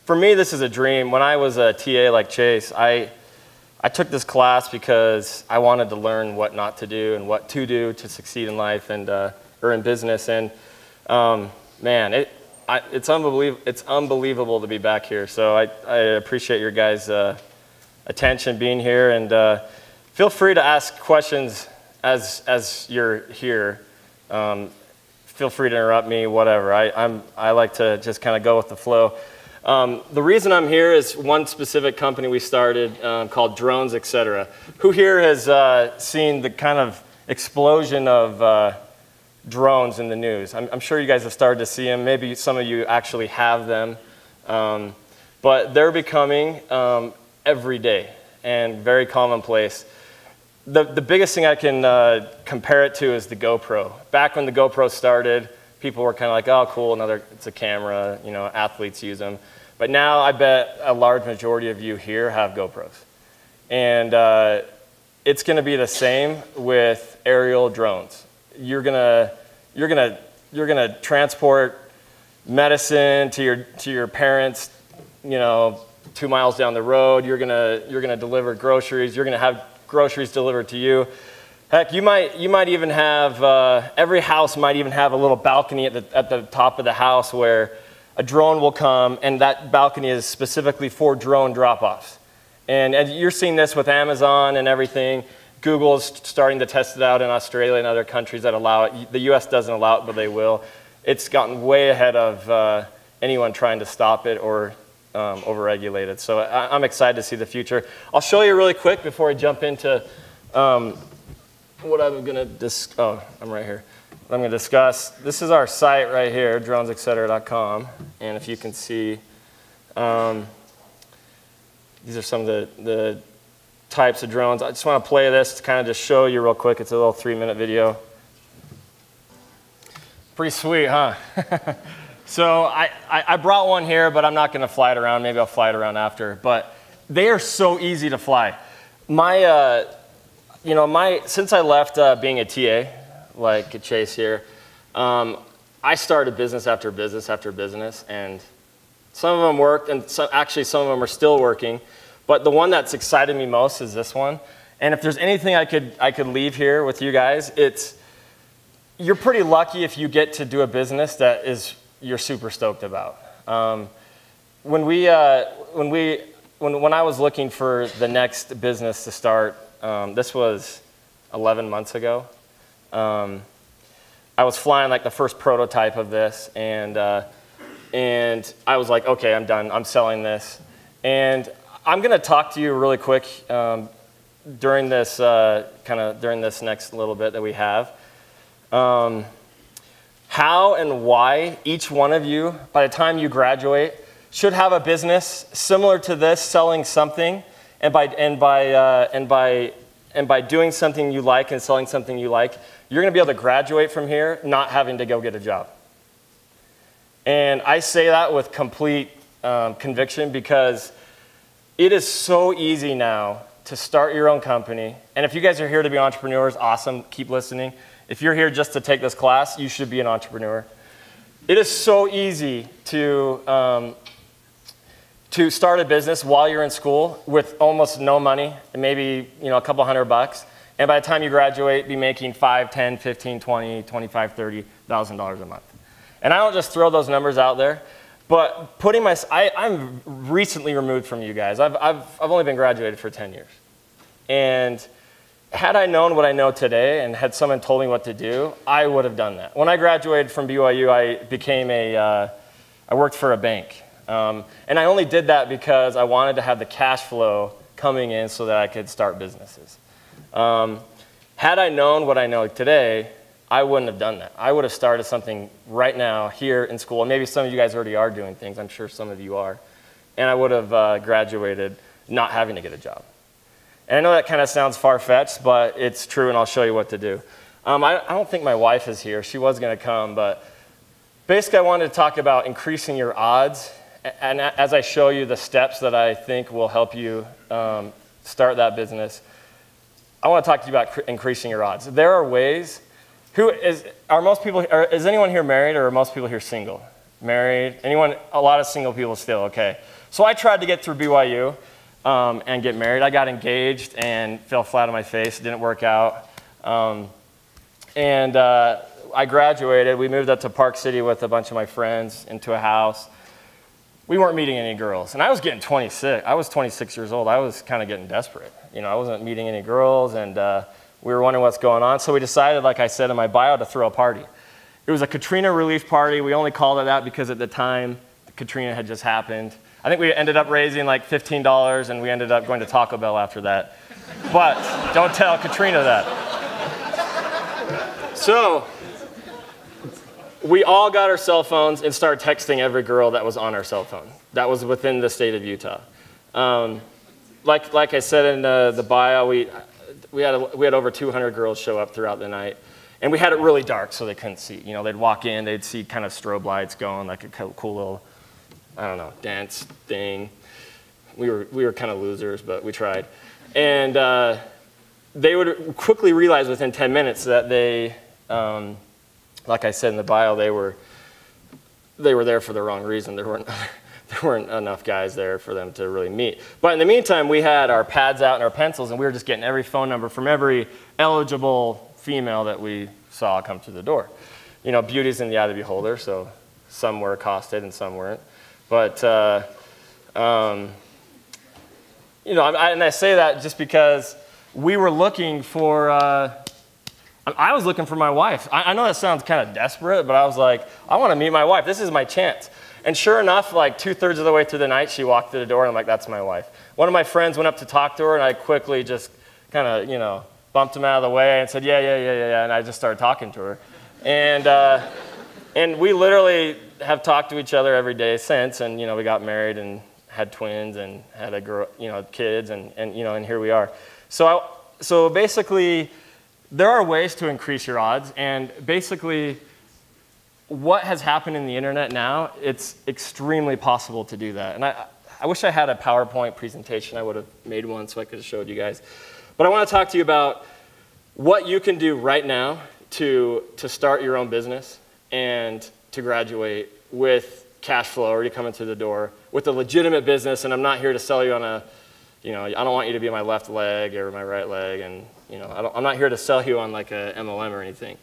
for me, this is a dream. When I was a TA like Chase, I took this class because I wanted to learn what not to do and what to do to succeed in life and or in business. And man, it's unbelievable to be back here. So I appreciate your guys' attention being here, and feel free to ask questions as you're here. Feel free to interrupt me, whatever. I like to just kind of go with the flow. The reason I'm here is one specific company we started called Drones, Etc. Who here has seen the kind of explosion of drones in the news? I'm sure you guys have started to see them. Maybe some of you actually have them. But they're becoming every day and very commonplace. The biggest thing I can compare it to is the GoPro. Back when the GoPro started, people were kind of like, oh, cool, it's a camera, you know, athletes use them. But now I bet a large majority of you here have GoPros. And it's going to be the same with aerial drones. You're gonna transport medicine to your parents, you know, 2 miles down the road. You're gonna deliver groceries. You're gonna have groceries delivered to you. Heck, you might even have every house might even have a little balcony at the top of the house where a drone will come, and that balcony is specifically for drone drop-offs. And you're seeing this with Amazon and everything. Google's starting to test it out in Australia and other countries that allow it. The US doesn't allow it, but they will. It's gotten way ahead of anyone trying to stop it or overregulate it. So I'm excited to see the future. I'll show you really quick before I jump into what I'm going to discuss. Oh, I'm right here. What I'm going to discuss. This is our site right here, dronesetcetera.com. And if you can see, these are some of the types of drones. I just want to play this to kind of just show you real quick. It's a little 3-minute video. Pretty sweet, huh? So I brought one here, but I'm not going to fly it around. Maybe I'll fly it around after. But they are so easy to fly. Since I left being a TA, like Chase here, I started business after business after business, and some of them worked, and actually some of them are still working. But the one that's excited me most is this one. And if there's anything I could leave here with you guys, you're pretty lucky if you get to do a business that you're super stoked about. When I was looking for the next business to start, this was 11 months ago. I was flying like the first prototype of this, and I was like, okay, I'm done. I'm selling this. And I'm going to talk to you really quick during this next little bit that we have. How and why each one of you, by the time you graduate, should have a business similar to this, selling something, and by doing something you like and selling something you like, you're going to be able to graduate from here not having to go get a job. And I say that with complete conviction because it is so easy now to start your own company. And if you guys are here to be entrepreneurs, awesome, keep listening. If you're here just to take this class, you should be an entrepreneur. It is so easy to start a business while you're in school with almost no money, and maybe a couple $100, and by the time you graduate, be making $5, $10, $15, $20, $25, $30,000 a month. And I don't just throw those numbers out there, but I'm recently removed from you guys. I've only been graduated for 10 years, and had I known what I know today and had someone told me what to do, I would have done that. When I graduated from BYU, I worked for a bank. And I only did that because I wanted to have the cash flow coming in so that I could start businesses. Had I known what I know today, I wouldn't have done that. I would have started something right now here in school. And maybe some of you guys already are doing things. I'm sure some of you are. And I would have graduated not having to get a job. And I know that kind of sounds far-fetched, but it's true, and I'll show you what to do. I don't think my wife is here. She was going to come, but basically I wanted to talk about increasing your odds. And as I show you the steps that I think will help you start that business, I want to talk to you about increasing your odds. There are ways. Is anyone here married, or are most people here single? Married? Anyone? A lot of single people still. Okay. So I tried to get through BYU and get married. I got engaged and fell flat on my face. It didn't work out. I graduated. We moved up to Park City with a bunch of my friends into a house. We weren't meeting any girls. And I was getting 26. I was 26 years old. I was kind of getting desperate. You know, I wasn't meeting any girls, and we were wondering what's going on. So we decided, like I said in my bio, to throw a party. It was a Katrina relief party. We only called it that because at the time, Katrina had just happened. I think we ended up raising like $15, and we ended up going to Taco Bell after that. But don't tell Katrina that. So we all got our cell phones and started texting every girl that was on our cell phone. That was within the state of Utah. Like I said in the bio, we had over 200 girls show up throughout the night. And we had it really dark so they couldn't see. You know, they'd walk in, they'd see kind of strobe lights going, like a cool little, I don't know, dance thing. We were kind of losers, but we tried. And they would quickly realize within 10 minutes that they, like I said in the bio, they were there for the wrong reason. There weren't enough guys there for them to really meet. But in the meantime, we had our pads out and our pencils, and we were just getting every phone number from every eligible female that we saw come through the door. You know, beauty's in the eye of the beholder, so some were accosted and some weren't. But, you know, and I say that just because we were looking for, I was looking for my wife. I know that sounds kind of desperate, but I was like, I want to meet my wife. This is my chance. And sure enough, like 2/3 of the way through the night, she walked through the door, and I'm like, that's my wife. One of my friends went up to talk to her, and I quickly just kind of, you know, bumped him out of the way and said, yeah, and I just started talking to her. And we literally have talked to each other every day since, and, you know, we got married and had twins and had a girl, you know, kids, and you know, and here we are. So basically, there are ways to increase your odds, and basically, what has happened in the internet now, it's extremely possible to do that. And I wish I had a PowerPoint presentation. I would have made one so I could have showed you guys. But I want to talk to you about what you can do right now to start your own business and to graduate with cash flow already coming through the door, with a legitimate business. And I'm not here to sell you on a, you know, I don't want you to be my left leg or my right leg. And, you know, I'm not here to sell you on like a MLM or anything.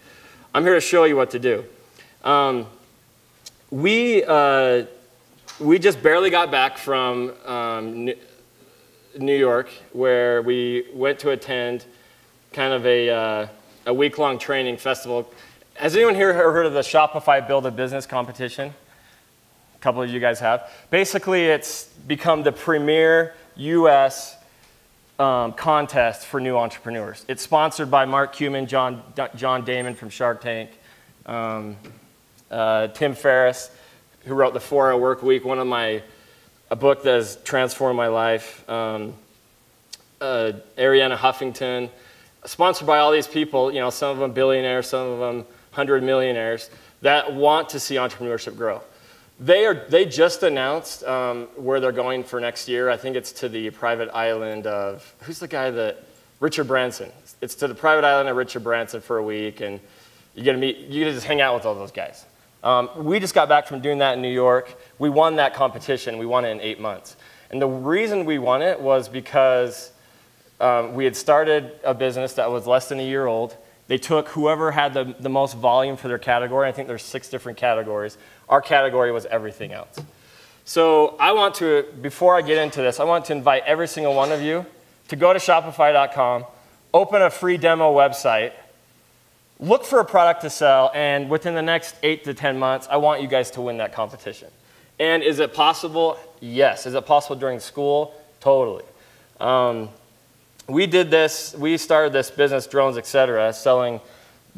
I'm here to show you what to do. We just barely got back from New York, where we went to attend kind of a week-long training festival. Has anyone here heard of the Shopify Build a Business competition? A couple of you guys have. Basically, it's become the premier U.S. Contest for new entrepreneurs. It's sponsored by Mark Cuban, John Damon from Shark Tank, Tim Ferriss, who wrote the 4-Hour Work Week, a book that has transformed my life. Arianna Huffington, sponsored by all these people, you know, some of them billionaires, some of them 100 millionaires, that want to see entrepreneurship grow. They just announced where they're going for next year. I think it's to the private island of, who's the guy that, Richard Branson. It's to the private island of Richard Branson for a week, and you get to just hang out with all those guys. We just got back from doing that in New York. We won that competition. We won it in 8 months. And the reason we won it was because we had started a business that was less than a year old. They took whoever had the most volume for their category. I think there's 6 different categories. Our category was everything else. So I want to, before I get into this, I want to invite every single one of you to go to Shopify.com, open a free demo website, look for a product to sell, and within the next 8 to 10 months, I want you guys to win that competition. And is it possible? Yes. Is it possible during school? Totally. We did this, we started this business, drones, etc., selling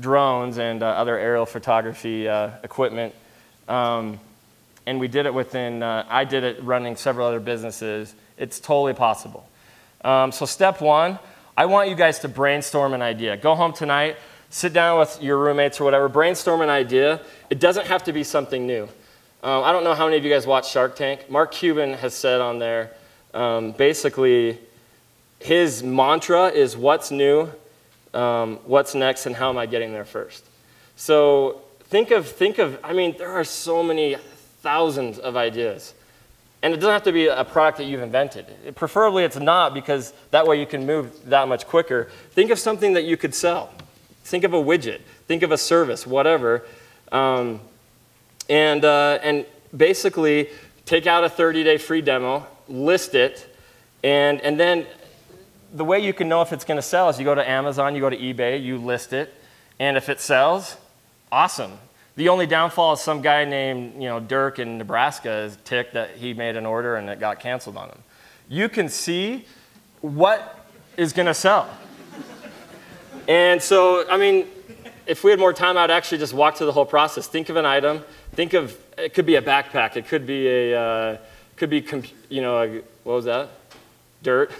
drones and other aerial photography equipment. And we did it within, I did it running several other businesses. It's totally possible. So step 1, I want you guys to brainstorm an idea. Go home tonight, sit down with your roommates or whatever, brainstorm an idea. It doesn't have to be something new. I don't know how many of you guys watch Shark Tank. Mark Cuban has said on there, basically, his mantra is what's new, what's next, and how am I getting there first. So think of, I mean, there are so many thousands of ideas And it doesn't have to be a product that you've invented. Preferably it's not, because that way you can move that much quicker. Think of something that you could sell. Think of a widget. Think of a service, whatever. And basically take out a 30-day free demo, list it, and then the way you can know if it's going to sell is you go to Amazon, you go to eBay, you list it, and if it sells, awesome. The only downfall is some guy named Dirk in Nebraska is ticked that he made an order and it got canceled on him. You can see what is going to sell. And so, I mean, if we had more time, I'd actually just walk through the whole process. Think of an item. Think of, it could be a backpack. It could be what was that? Dirt.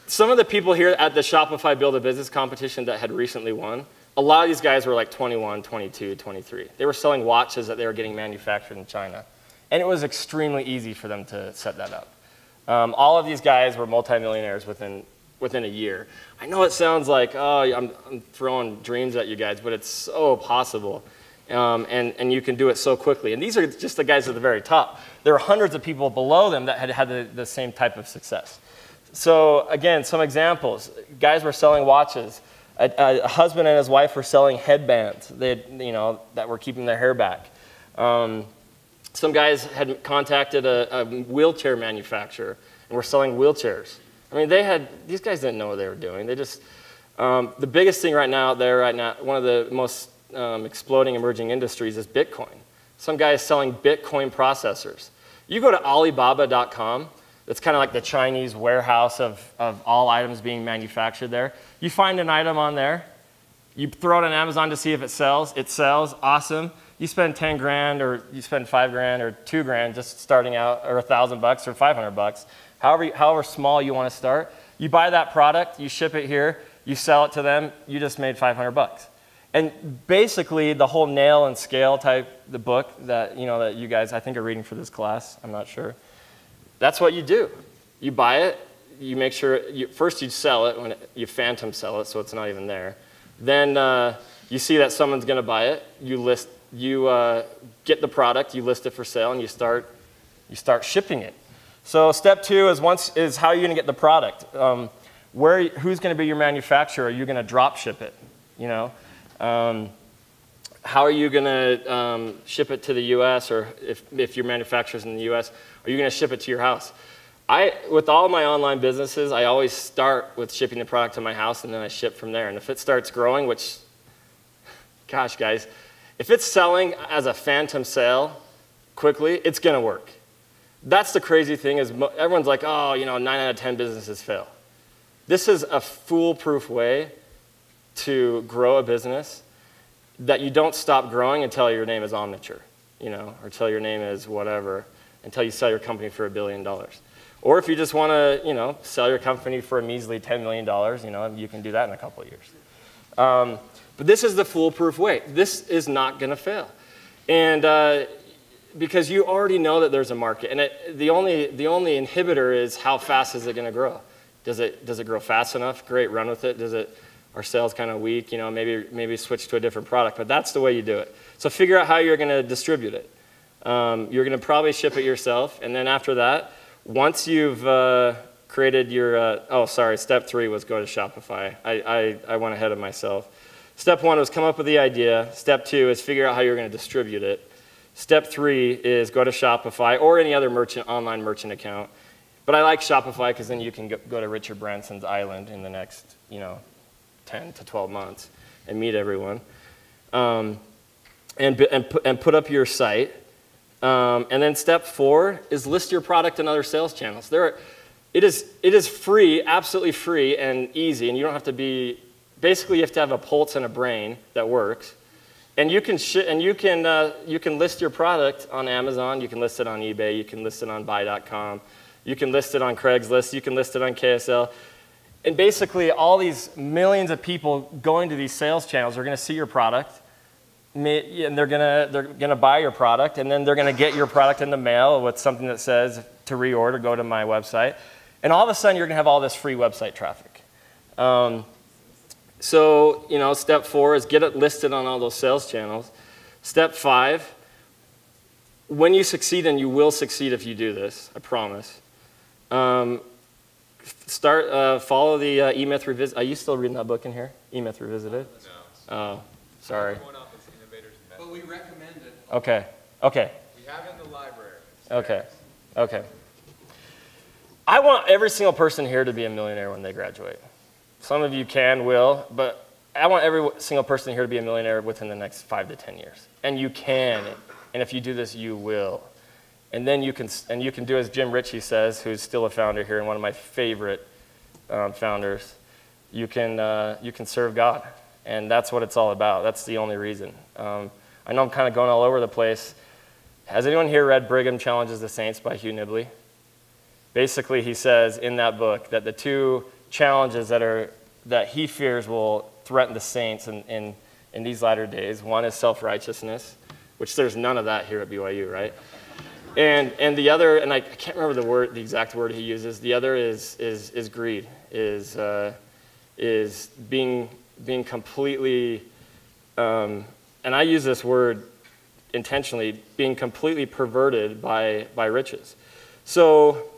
Some of the people here at the Shopify Build a Business competition that had recently won, a lot of these guys were like 21, 22, 23. They were selling watches that they were getting manufactured in China. And it was extremely easy for them to set that up. All of these guys were multimillionaires within a year. I know it sounds like, oh, I'm throwing dreams at you guys, but it's so possible. And you can do it so quickly. And these are just the guys at the very top. There are hundreds of people below them that had the same type of success. So again, some examples. Guys were selling watches. A husband and his wife were selling headbands that were keeping their hair back. Some guys had contacted a wheelchair manufacturer and were selling wheelchairs. I mean, these guys didn't know what they were doing. They just, the biggest thing right now, one of the most exploding emerging industries is Bitcoin. Some guy is selling Bitcoin processors. You go to Alibaba.com, that's kind of like the Chinese warehouse of all items being manufactured there. You find an item on there, you throw it on Amazon to see if it sells, awesome. You spend 10 grand or you spend 5 grand or 2 grand just starting out, or $1,000 or 500 bucks, however small you want to start. You buy that product, you ship it here, you sell it to them, you just made 500 bucks. And basically the whole nail and scale type, the book that you guys I think are reading for this class, I'm not sure. That's what you do. You buy it, you make sure, first you sell it, when you phantom sell it so it's not even there. Then you see that someone's going to buy it, you get the product, you list it for sale, and you start shipping it. So step 2 is how are you going to get the product? Who's going to be your manufacturer? Are you going to drop ship it? How are you going to ship it to the U.S. or if your manufacturer's in the U.S., are you going to ship it to your house? With all my online businesses, I always start with shipping the product to my house and then I ship from there. And if it starts growing, which, gosh, guys, if it's selling as a phantom sale quickly, it's going to work. That's the crazy thing is everyone's like, oh, 9 out of 10 businesses fail. This is a foolproof way to grow a business that you don't stop growing until your name is Omniture, or until your name is whatever, until you sell your company for $1 billion. Or if you just want to, sell your company for a measly $10 million, you can do that in a couple of years. But this is the foolproof way. This is not going to fail. And because you already know that there's a market. And the only inhibitor is how fast is it going to grow. Does it grow fast enough? Great, run with it. Are sales kind of weak? Maybe switch to a different product. But that's the way you do it. So figure out how you're going to distribute it. You're going to probably ship it yourself. And then after that, once you've created your, step 3 was go to Shopify. I went ahead of myself. Step 1 was come up with the idea. Step 2 is figure out how you're going to distribute it. Step 3 is go to Shopify or any other online merchant account. But I like Shopify because then you can go to Richard Branson's island in the next 10 to 12 months and meet everyone. And put up your site. And then step 4 is list your product in other sales channels. It is free, absolutely free and easy, and you don't have to be, basically you have to have a pulse and a brain that works. And you can list your product on Amazon, you can list it on eBay, you can list it on buy.com, you can list it on Craigslist, you can list it on KSL. And basically all these millions of people going to these sales channels are going to see your product, and they're gonna buy your product, and then they're gonna get your product in the mail with something that says to reorder, go to my website, and all of a sudden you're gonna have all this free website traffic. So step 4 is get it listed on all those sales channels. Step 5 when you succeed, and you will succeed if you do this, I promise, follow the E-Myth Revisited. Are you still reading that book in here? E-Myth Revisited? No. Oh, sorry. But we recommend it. Okay, okay. We have it in the library. Okay, okay. I want every single person here to be a millionaire when they graduate. Some of you will, but I want every single person here to be a millionaire within the next 5 to 10 years. And you can, and if you do this, you will. And then you can do as Jim Ritchie says, who's still a founder here and one of my favorite founders. You can serve God, and that's what it's all about. That's the only reason. I know I'm kind of going all over the place. Has anyone here read Brigham Challenges the Saints by Hugh Nibley? Basically, he says in that book that the two challenges that he fears will threaten the saints in these latter days, one is self-righteousness, which there's none of that here at BYU, right? And the other, and I can't remember the exact word he uses. The other is greed, is being completely, and I use this word intentionally, being completely perverted by riches. So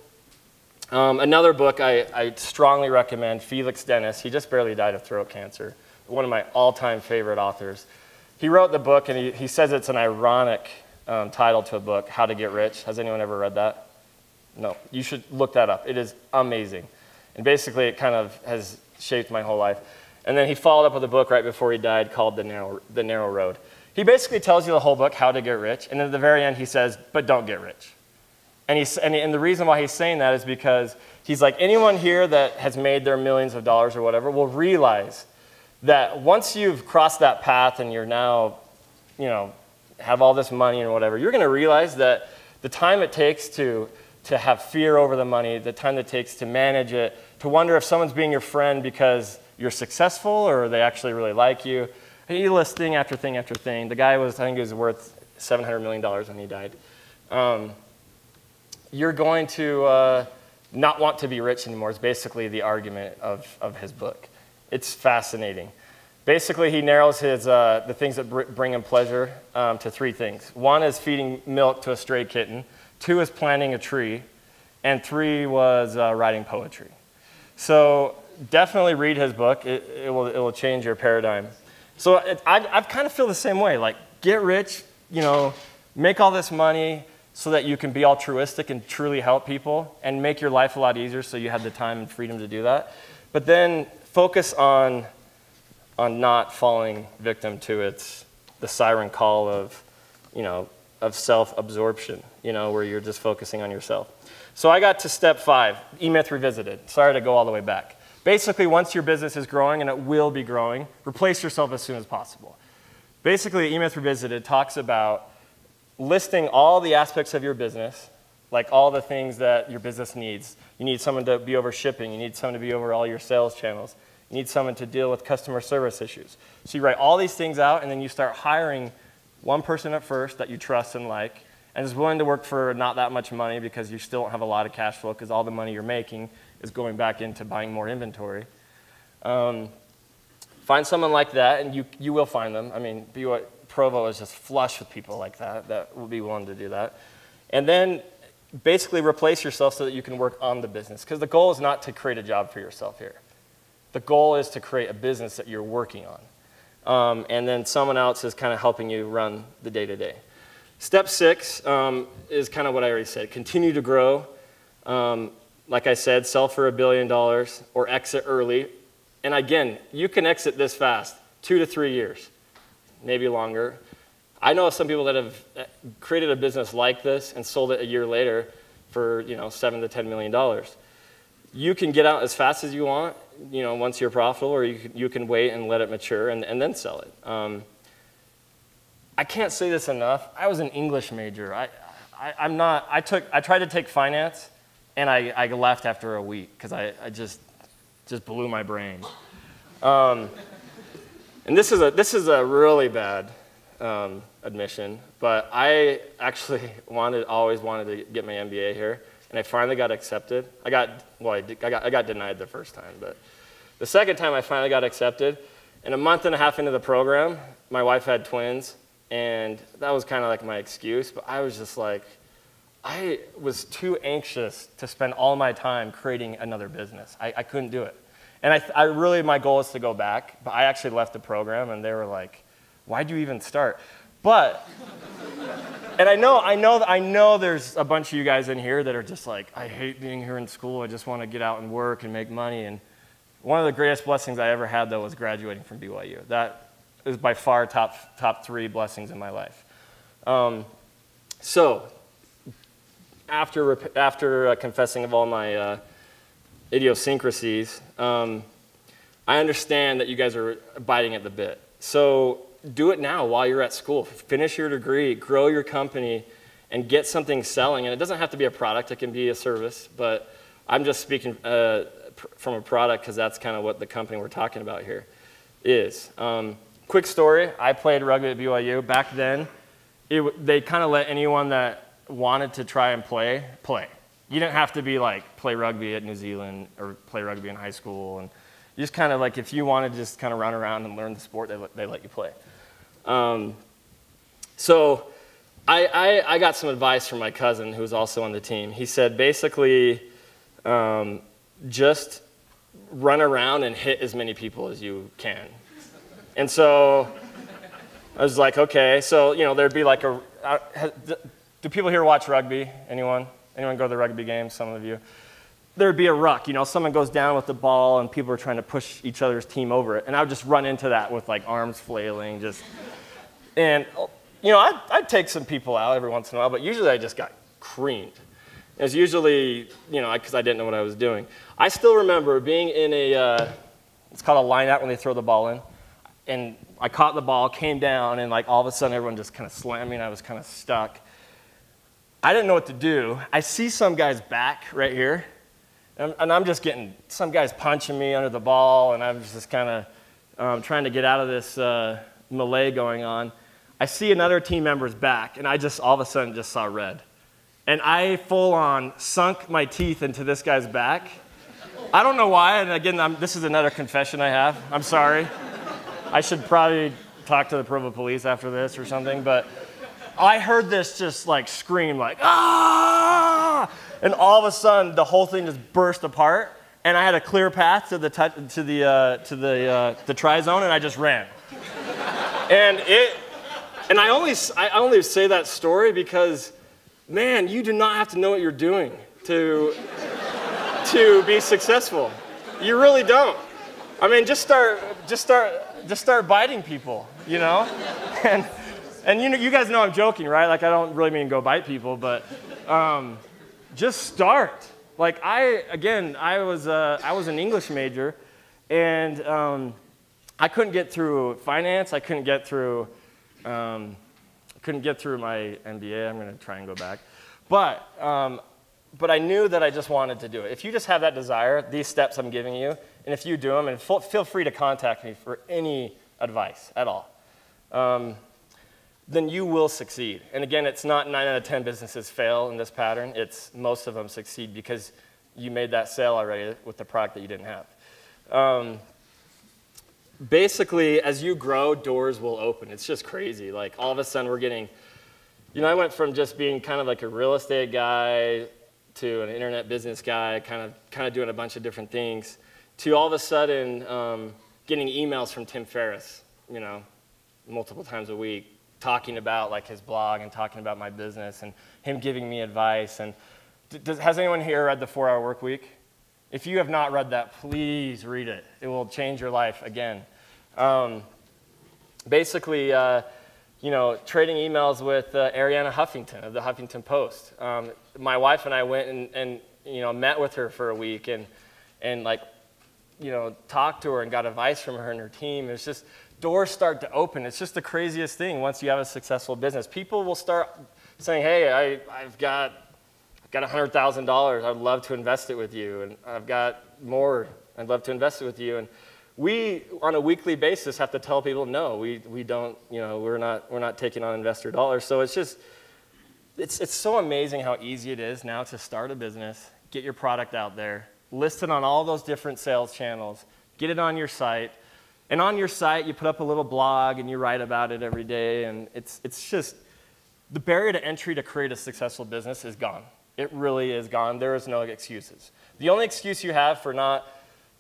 another book I strongly recommend, Felix Dennis. He just barely died of throat cancer. One of my all-time favorite authors. He wrote the book, and he says it's an ironic title to a book, How to Get Rich. Has anyone ever read that? No. You should look that up. It is amazing. And basically, it kind of has shaped my whole life. And then he followed up with a book right before he died called The Narrow Road. He basically tells you the whole book, how to get rich, and at the very end he says, but don't get rich. And the reason why he's saying that is because he's like, anyone here that has made their millions of dollars or whatever will realize that once you've crossed that path and you're now, have all this money and whatever, you're going to realize that the time it takes to have fear over the money, the time it takes to manage it, to wonder if someone's being your friend because you're successful or they actually really like you. And you list thing after thing after thing. The guy I think he was worth $700 million when he died. You're going to not want to be rich anymore is basically the argument of his book. It's fascinating. Basically, he narrows the things that bring him pleasure to 3 things. 1 is feeding milk to a stray kitten. 2 is planting a tree. And 3 was writing poetry. So definitely read his book. It will change your paradigm. So I kind of feel the same way. Like, get rich, make all this money so that you can be altruistic and truly help people and make your life a lot easier so you have the time and freedom to do that. But then focus on not falling victim to the siren call of self-absorption, where you're just focusing on yourself. So I got to step 5, E-Myth Revisited. Sorry to go all the way back. Basically, once your business is growing, and it will be growing, replace yourself as soon as possible. Basically, E-Myth Revisited talks about listing all the aspects of your business, like all the things that your business needs. You need someone to be over shipping. You need someone to be over all your sales channels. You need someone to deal with customer service issues. So you write all these things out, and then you start hiring one person at first that you trust and like, and is willing to work for not that much money because you still don't have a lot of cash flow because all the money you're making is going back into buying more inventory. Find someone like that, and you will find them. I mean, Provo is just flush with people like that will be willing to do that. And then basically replace yourself so that you can work on the business, because the goal is not to create a job for yourself here. The goal is to create a business that you're working on. And then someone else is kind of helping you run the day-to-day. Step 6 is kind of what I already said. Continue to grow. Like I said, sell for $1 billion or exit early. And again, you can exit this fast, 2 to 3 years, maybe longer. I know some people that have created a business like this and sold it a year later for $7 to $10 million. You can get out as fast as you want, once you're profitable, or you can wait and let it mature and then sell it. I can't say this enough. I was an English major. I tried to take finance, and I left after a week because I just blew my brain. And this is a really bad admission, but I actually always wanted to get my MBA here, and I finally got accepted. I got denied the first time, but the second time I finally got accepted, and a month and a half into the program, my wife had twins, And that was kind of like my excuse, but I was just like, I was too anxious to spend all my time creating another business. I couldn't do it. And I really, my goal is to go back, but I actually left the program, and they were like, why'd you even start? But, and I know there's a bunch of you guys in here that are just like, I hate being here in school, I just want to get out and work and make money. And one of the greatest blessings I ever had, though, was graduating from BYU. That is by far top 3 blessings in my life. So, after confessing of all my idiosyncrasies, I understand that you guys are biting at the bit. So do it now while you're at school. Finish your degree, grow your company, and get something selling. And it doesn't have to be a product, it can be a service, but I'm just speaking from a product because that's kind of what the company we're talking about here is. Quick story, I played rugby at BYU. Back then, they kind of let anyone that wanted to try and play. You didn't have to be like play rugby at New Zealand or play rugby in high school. And you just kind of like, if you wanted to just kind of run around and learn the sport, they let you play. So I got some advice from my cousin who was also on the team. He said basically just run around and hit as many people as you can. And so I was like, okay. So, there'd be like do people here watch rugby? Anyone? Anyone go to the rugby games? Some of you. There'd be a ruck. Someone goes down with the ball and people are trying to push each other's team over it. And I would just run into that with like arms flailing, and I'd take some people out every once in a while, but usually I just got creamed. It was usually, because I didn't know what I was doing. I still remember being in it's called a line out when they throw the ball in. And I caught the ball, came down, and like all of a sudden everyone just kind of slammed me and I was kind of stuck. I didn't know what to do. I see some guy's back right here, and I'm just getting, some guy's punching me under the ball, and I'm just kind of trying to get out of this melee going on. I see another team member's back, and I just all of a sudden just saw red. And I full on sunk my teeth into this guy's back. I don't know why, and again, this is another confession I have. I'm sorry. I should probably talk to the Provo police after this or something, but I heard this just like scream like, ah! And all of a sudden, the whole thing just burst apart, and I had a clear path to the try zone, and I just ran. And I only say that story because, man, you do not have to know what you're doing to be successful. You really don't. I mean, just start biting people, And you guys know I'm joking, right? Like I don't really mean go bite people, but just start. Like I was an English major, and I couldn't get through finance. I couldn't get through my MBA. I'm going to try and go back, but I knew that I just wanted to do it. If you just have that desire, these steps I'm giving you, and if you do them, and feel free to contact me for any advice at all, then you will succeed. And again, it's not 9 out of 10 businesses fail in this pattern. It's most of them succeed because you made that sale already with the product that you didn't have. Basically, as you grow, doors will open. It's just crazy. Like all of a sudden we're getting, I went from just being kind of like a real estate guy to an internet business guy, kind of doing a bunch of different things, to all of a sudden getting emails from Tim Ferriss, multiple times a week, talking about like his blog and talking about my business and him giving me advice. And has anyone here read The 4-Hour Work Week? If you have not read that, please read it. It will change your life again. Basically, trading emails with Arianna Huffington of the Huffington Post. My wife and I went and met with her for a week and talked to her and got advice from her and her team. It's just doors start to open. It's just the craziest thing once you have a successful business. People will start saying, hey, I've got $100,000. I'd love to invest it with you. And I've got more. I'd love to invest it with you. And we, on a weekly basis, have to tell people, no, we don't, we're not taking on investor dollars. So it's just, it's so amazing how easy it is now to start a business, get your product out there, list it on all those different sales channels, get it on your site, And on your site, you put up a little blog and you write about it every day, and it's just, the barrier to entry to create a successful business is gone. It really is gone. There is no excuses. The only excuse you have for not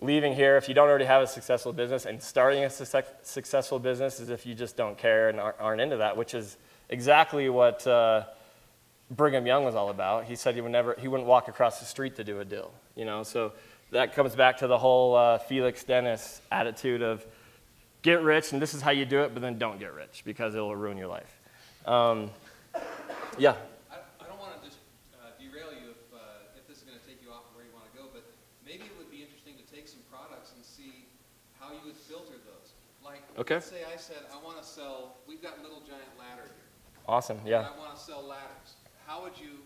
leaving here, if you don't already have a successful business, and starting a successful business, is if you just don't care and aren't into that, which is exactly what Brigham Young was all about. He said he wouldn't walk across the street to do a deal, you know. So that comes back to the whole Felix Dennis attitude of get rich, and this is how you do it, but then don't get rich because it will ruin your life. Yeah. I don't want to just derail you if this is going to take you off where you want to go, but maybe it would be interesting to take some products and see how you would filter those. Like, let's say I said, I want to sell, we've got Little Giant Ladder here. Awesome, yeah. And I want to sell ladders. How would you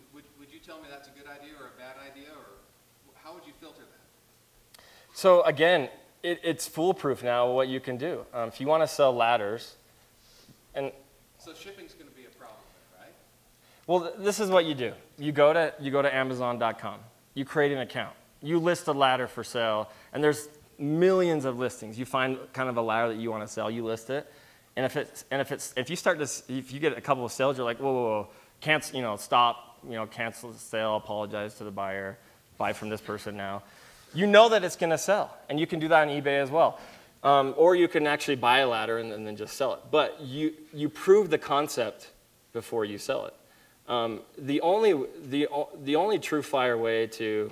tell me that's a good idea or a bad idea, or how would you filter that? So again, it's foolproof now what you can do. If you want to sell ladders, and so shipping's going to be a problem there, right? well, this is what you do. You go to Amazon.com. You create an account. You list a ladder for sale, and there's millions of listings. You find kind of a ladder that you want to sell. You list it, and if you get a couple of sales, you're like, whoa, cancel, stop, cancel the sale, apologize to the buyer, buy from this person now. You know that it's going to sell, and you can do that on eBay as well. Or you can actually buy a ladder and then just sell it. But you prove the concept before you sell it. The only true fire way to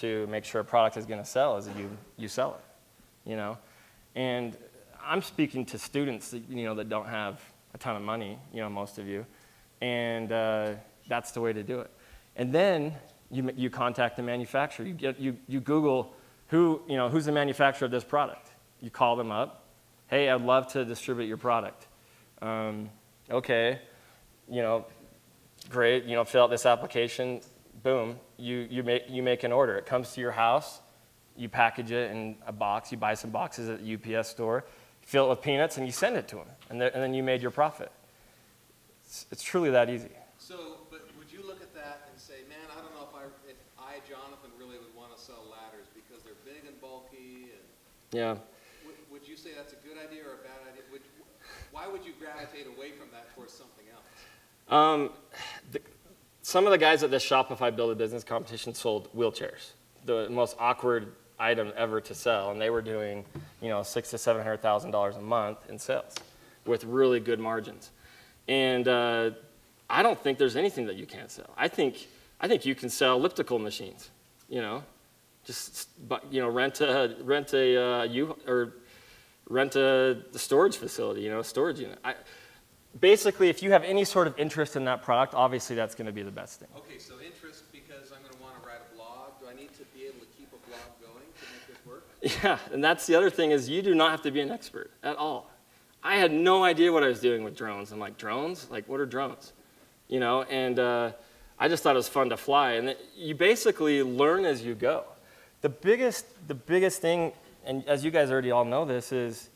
make sure a product is going to sell is that you sell it, And I'm speaking to students that don't have a ton of money, most of you, and that's the way to do it. And then you contact the manufacturer. You Google who's the manufacturer of this product. You call them up. Hey, I'd love to distribute your product. Okay, great. Fill out this application. Boom. You make an order. It comes to your house. You package it in a box. You buy some boxes at the UPS store. Fill it with peanuts, and you send it to them. And then you made your profit. It's truly that easy. So, but would you look at that and say, man, I don't know if I, Jonathan, really would want to sell ladders because they're big and bulky? And Yeah. Would you say that's a good idea or a bad idea? Why would you gravitate away from that towards something else? Some of the guys at this Shopify Build a Business competition sold wheelchairs, the most awkward item ever to sell, and they were doing, $600,000 to $700,000 a month in sales with really good margins. And I don't think there's anything that you can't sell. I think you can sell elliptical machines, just rent a storage facility, storage unit. Basically, if you have any sort of interest in that product, obviously that's going to be the best thing. Okay, so interest because I'm going to want to write a blog. Do I need to be able to keep a blog going to make this work? Yeah, and that's the other thing is you do not have to be an expert at all. I had no idea what I was doing with drones. I'm like, drones? Like, what are drones? And I just thought it was fun to fly. And you basically learn as you go. The biggest thing, and as you guys already all know this, is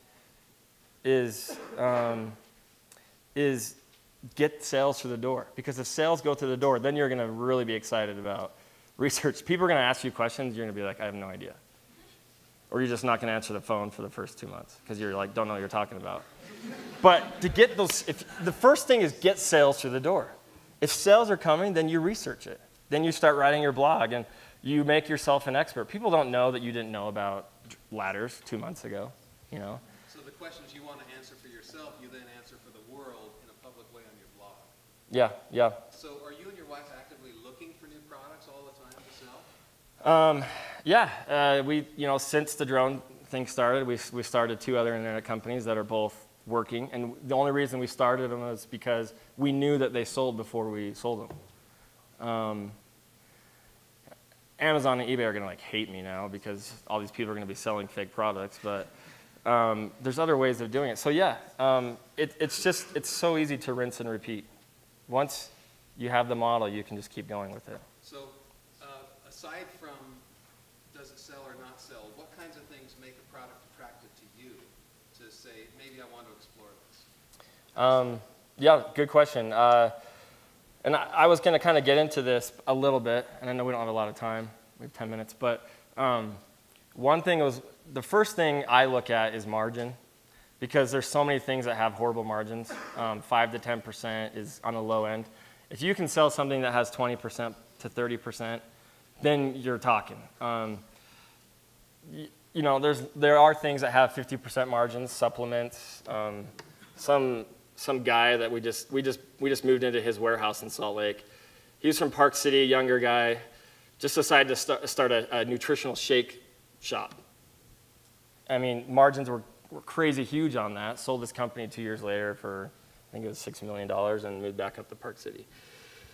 get sales through the door. Because if sales go through the door, then you're going to really be excited about research. People are going to ask you questions. You're going to be like, I have no idea. Or you're just not going to answer the phone for the first 2 months because you're like, don't know what you're talking about. But to get those, the first thing is get sales through the door. If sales are coming, then you research it. Then you start writing your blog and you make yourself an expert. People don't know that you didn't know about ladders 2 months ago, So the questions you want to answer for yourself, you then answer for the world in a public way on your blog. Yeah. So are you and your wife actively looking for new products all the time to sell? Yeah. Since the drone thing started, we started 2 other internet companies that are both working. And the only reason we started them was because we knew that they sold before we sold them. Amazon and eBay are going to hate me now because all these people are going to be selling fake products. But there's other ways of doing it. So yeah, it's so easy to rinse and repeat. Once you have the model, you can just keep going with it. So aside from does it sell or not sell, what kinds of things make a product attractive to you to say, maybe I want to explore this? Yeah, good question. And I was going to kind of get into this a little bit, and I know we don't have a lot of time. We have 10 minutes. But one thing was, the first thing I look at is margin, because there's so many things that have horrible margins. 5 to 10% is on the low end. If you can sell something that has 20% to 30%, then you're talking. You know, there are things that have 50% margins, supplements. Some guy that we just moved into his warehouse in Salt Lake. He's from Park City, younger guy, just decided to start a nutritional shake shop. I mean, margins were crazy huge on that. Sold this company 2 years later for, I think it was $6 million, and moved back up to Park City.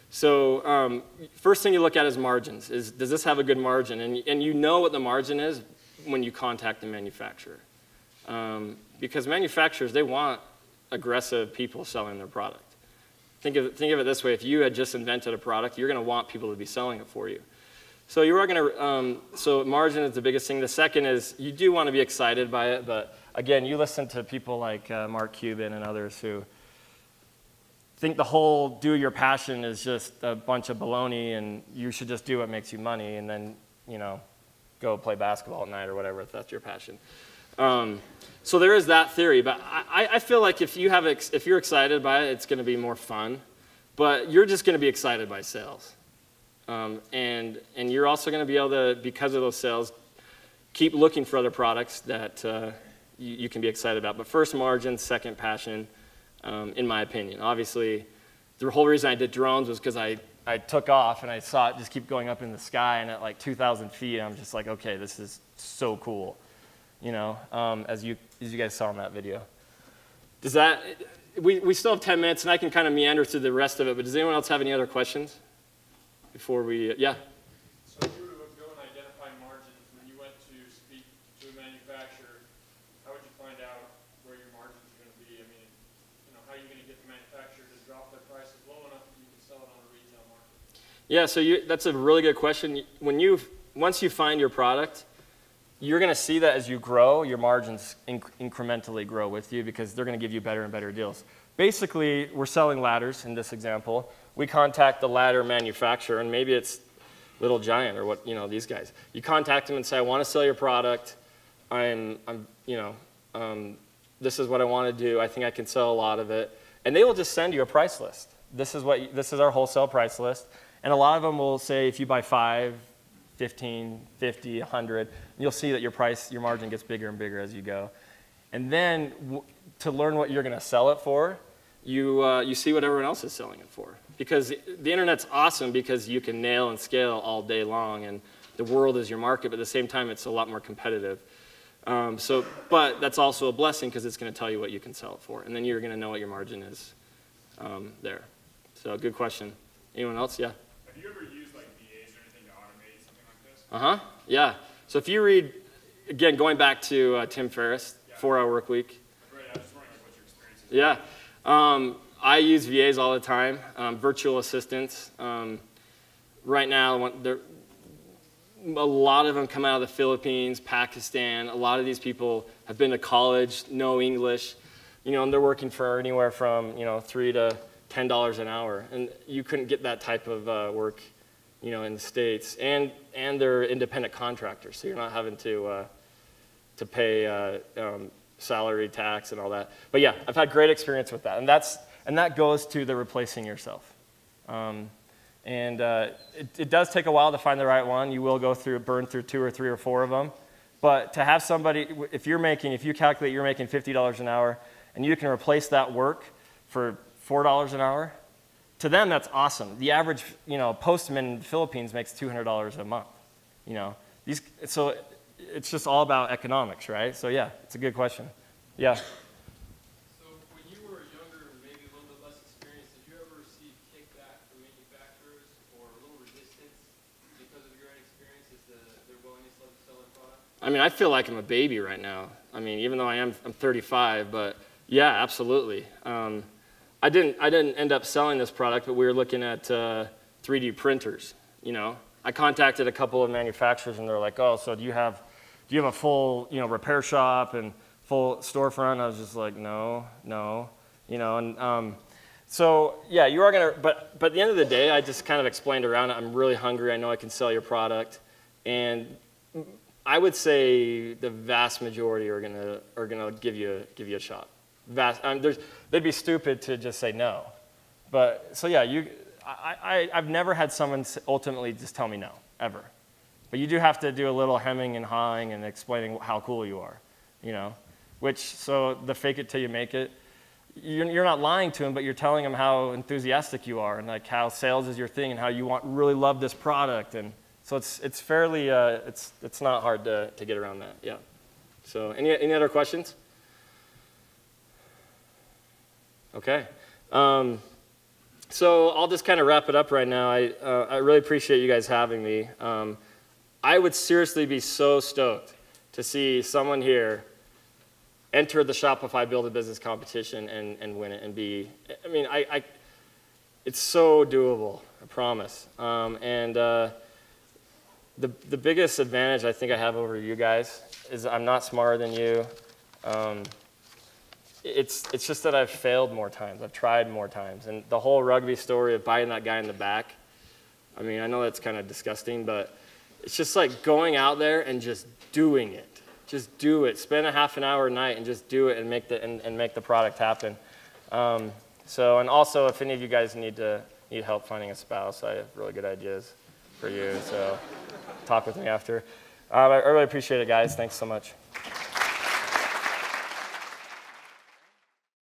So first thing you look at is margins. Does this have a good margin? And you know what the margin is when you contact the manufacturer. Because manufacturers, they want aggressive people selling their product. Think of it this way. If you had just invented a product, you're going to want people to be selling it for you. So you are going to, so margin is the biggest thing. The second is you do want to be excited by it, but again, you listen to people like Mark Cuban and others who think the whole do your passion is just a bunch of baloney and you should just do what makes you money and then, you know, go play basketball at night or whatever if that's your passion. So there is that theory, but I feel like if you're excited by it, it's going to be more fun, but you're just going to be excited by sales. And you're also going to be able to, because of those sales, keep looking for other products that you can be excited about. But first margin, second passion, in my opinion. Obviously, the whole reason I did drones was because I took off and I saw it just keep going up in the sky, and at like 2,000 feet, I'm just like, okay, this is so cool, you know, as you guys saw in that video. Does that, we still have 10 minutes, and I can kind of meander through the rest of it, but does anyone else have any other questions before we, yeah? So if you were to go and identify margins, when you went to speak to a manufacturer, how would you find out where your margins are going to be? I mean, you know, how are you going to get the manufacturer to drop their prices low enough that you can sell it on a retail market? Yeah, so that's a really good question. Once you find your product, you're going to see that as you grow, your margins incrementally grow with you because they're going to give you better and better deals. Basically, we're selling ladders in this example. We contact the ladder manufacturer, and maybe it's Little Giant or what, you know, these guys. You contact them and say, I want to sell your product. You know, this is what I want to do. I think I can sell a lot of it. And they will just send you a price list. This is our wholesale price list. And a lot of them will say, if you buy 5, 15, 50, 100, you'll see that your margin gets bigger and bigger as you go. And then to learn what you're going to sell it for, you see what everyone else is selling it for. Because the internet's awesome because you can nail and scale all day long, and the world is your market, but at the same time, it's a lot more competitive. But that's also a blessing because it's going to tell you what you can sell it for, and then you're going to know what your margin is there. So good question. Anyone else? Yeah? Have you ever used like VAs or anything to automate something like this? Uh-huh, yeah. So if you read, again, going back to Tim Ferriss, 4-Hour Work Week. Right, I was just wondering what your experience is. Yeah. I use VAs all the time, virtual assistants. Right now, a lot of them come out of the Philippines, Pakistan. A lot of these people have been to college, know English, you know, and they're working for anywhere from, you know, $3 to $10 an hour. And you couldn't get that type of work, you know, in the States. And they're independent contractors, so you're not having to pay salary tax and all that. But yeah, I've had great experience with that. And that goes to the replacing yourself. It does take a while to find the right one. You will burn through 2 or 3 or 4 of them. But to have somebody, if you calculate you're making $50 an hour, and you can replace that work for $4 an hour, to them that's awesome. The average, you know, postman in the Philippines makes $200 a month. You know, so it's just all about economics, right? So yeah, it's a good question. Yeah. I mean, I feel like I'm a baby right now. I mean, even though I'm 35, but yeah, absolutely. I didn't end up selling this product, but we were looking at 3D printers. You know, I contacted a couple of manufacturers, and they're like, "Oh, so do you have a full, you know, repair shop and full storefront?" I was just like, "No, you know." And so yeah, you are gonna. But at the end of the day, I just kind of explained around it. I'm really hungry. I know I can sell your product, and I would say the vast majority are gonna give you a shot. They'd be stupid to just say no. But so yeah, I've never had someone ultimately just tell me no, ever. But you do have to do a little hemming and hawing and explaining how cool you are, you know. So the fake it till you make it, you're not lying to them, but you're telling them how enthusiastic you are and like how sales is your thing and how you really love this product. And so it's fairly, it's not hard to get around that, yeah. So any other questions? Okay. So I'll just kind of wrap it up right now. I really appreciate you guys having me. I would seriously be so stoked to see someone here enter the Shopify Build a Business competition and win it and be, I mean, it's so doable, I promise. The biggest advantage I think I have over you guys is I'm not smarter than you. It's just that I've failed more times. I've tried more times. And the whole rugby story of biting that guy in the back, I mean, I know that's kind of disgusting, but it's just like going out there and just doing it. Just do it. Spend a half an hour a night and just do it and make the product happen. And also, if any of you guys need help finding a spouse, I have really good ideas for you. So talk with me after. I really appreciate it, guys. Thanks so much.